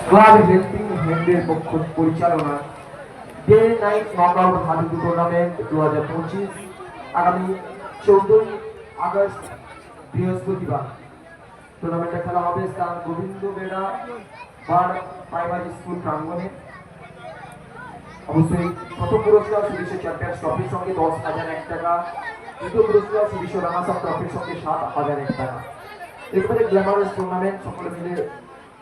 Club helping হ্যান্ডের পক্ষ পরিচালনা day night knockout হাডুডু tournament 2025 আগামী 14 আগস্ট বৃহস্পতিবার টুর্নামেন্টে খেলা হবে স্থান গোবিন্দ বেড়া বার প্রাইমারি স্কুল প্রাঙ্গণে। অবশ্যই প্রথম পুরস্কার সুবিশ চ্যাম্পিয়ন্স ট্রফির সঙ্গে 10,001 টাকা, দ্বিতীয় পুরস্কার সুবিশ রানাসাপ ট্রফির সঙ্গে 7,001 টাকা। এরপরে গ্ল্যামারাস টুর্নামেন্ট, সকলে মিলে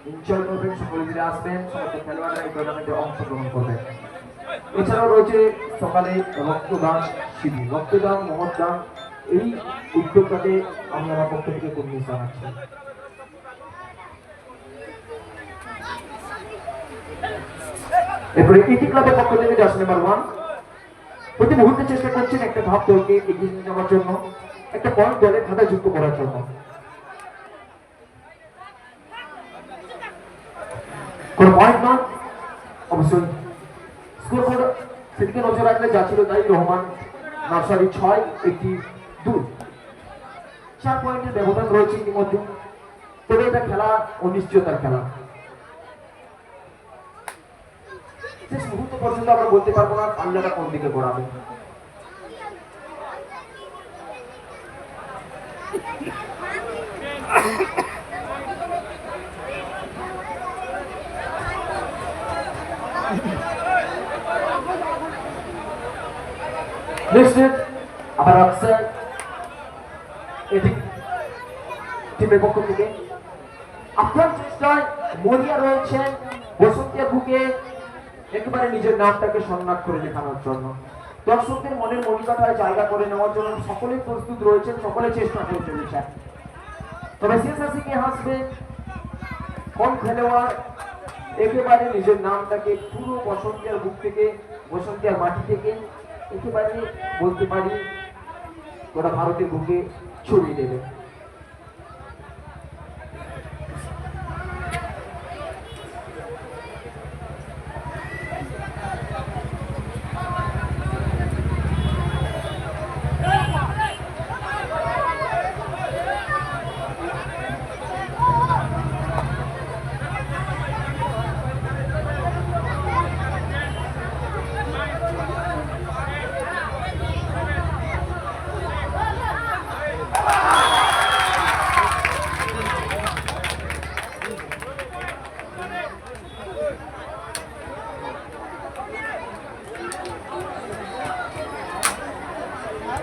এনজয় করবেন, সকলে মিলে আসবেন, সমস্ত খেলোয়াড়রা এই টুর্নামেন্টে অংশগ্রহণ করবেন। এছাড়াও রয়েছে সকালে রক্তদান শিবির, রক্তদান মহদান। এই উদ্যোগটাকে আমি আমার পক্ষ থেকে কর্মী জানাচ্ছি। এরপরে ইটি ক্লাবের পক্ষ থেকে জার্সি নাম্বার 1 প্রতি মুহূর্তে চেষ্টা করছেন একটা ধাপ দলকে এগিয়ে নিয়ে যাওয়ার জন্য, একটা পয়েন্ট দলের খাতায় যুক্ত করার জন্য। কোন পয়েন্ট নয়, অবশ্যই স্কোর বোর্ড সেদিকে নজর রাখলে যা ছিল তাই। রহমান নার্সারি 6 একটি 2, 4 পয়েন্টের ব্যবধান রয়েছে ইতিমধ্যে। তবে এটা খেলা অনিশ্চয়তার খেলা, শেষ মুহূর্ত পর্যন্ত আমরা বলতে পারবো না পাল্লাটা কোন দিকে গড়াবে। আবার অক্সার এটি টিমের পক্ষ থেকে আপনার চেষ্টায় মরিয়া রয়েছেন বসন্তের বুকে একেবারে নিজের নামটাকে সম্মান করে দেখানোর জন্য, দর্শকদের মনের মনিকাঠায় জায়গা করে নেওয়ার জন্য সকলেই প্রস্তুত রয়েছেন, সকলে চেষ্টা করে চলেছেন। তবে শেষ হাসিকে হাসবে কোন খেলোয়াড় একেবারে নিজের নামটাকে পুরো বসন্তের বুক থেকে, বসন্তের মাটি থেকে একেবারে বলতে পারি গোটা ভারতের বুকে ছড়িয়ে দেবে।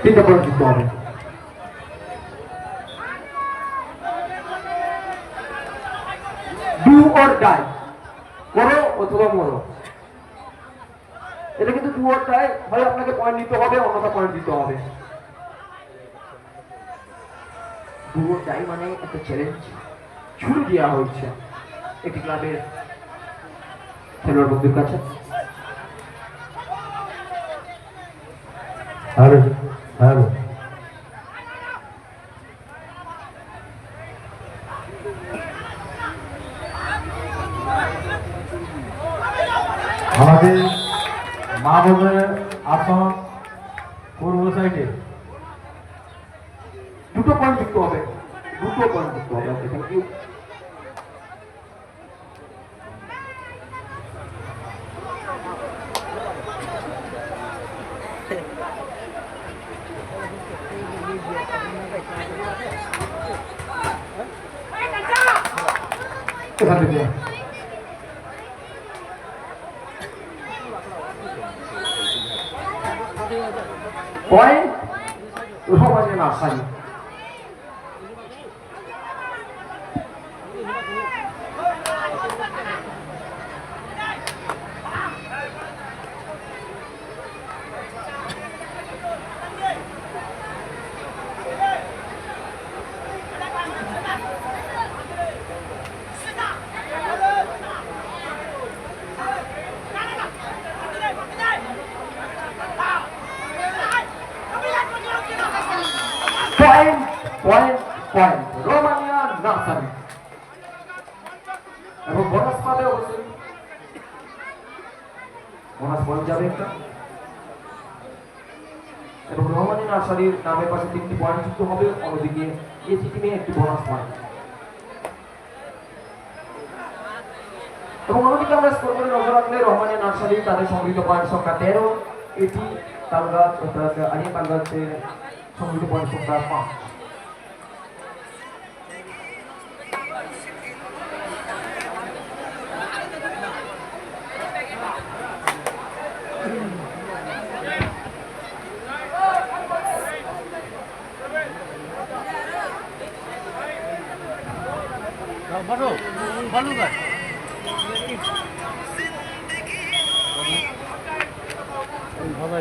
তিনটা পয়েন্ট দিতে হবে। ডু অর ডাই, করো অথবা মরো। এটা কিন্তু ডু অর ডাই, হয় আপনাকে পয়েন্ট দিতে হবে অন্যথা পয়েন্ট দিতে হবে। ডু অর ডাই মানে একটা চ্যালেঞ্জ ছুড়ে দেওয়া হয়েছে একটি ক্লাবের খেলোয়াড় বন্ধুর কাছে। হ্যালো আমাদের মা বোনের আসন পূর্ব সাইডে দুটো পয়েন্ট যুক্ত হবে, দুটো পয়েন্ট যুক্ত হবে। ওকে, থ্যাংক ইউ। পয়েন্ট রহমানের nursery. Point point point Romania nursery এবং বোনাস পাবে অবশ্যই, বোনাস পয়েন্ট যাবে একটা। এবং রহমানী নার্সারির নামের পাশে 3টি পয়েন্ট যুক্ত হবে, অন্যদিকে এই টিমে একটি বোনাস পয়েন্ট। এবং অন্যদিকে আমরা স্কোর করে নজর রাখলে রহমানিয়া নার্সারি তাদের সংগৃহীত পয়েন্ট সংখ্যা 13, এটি তালগাছ অর্থাৎ আরিয়া তালগাছের সংগৃহীত পয়েন্ট সংখ্যা 5। বলো বলো গাছ ভালো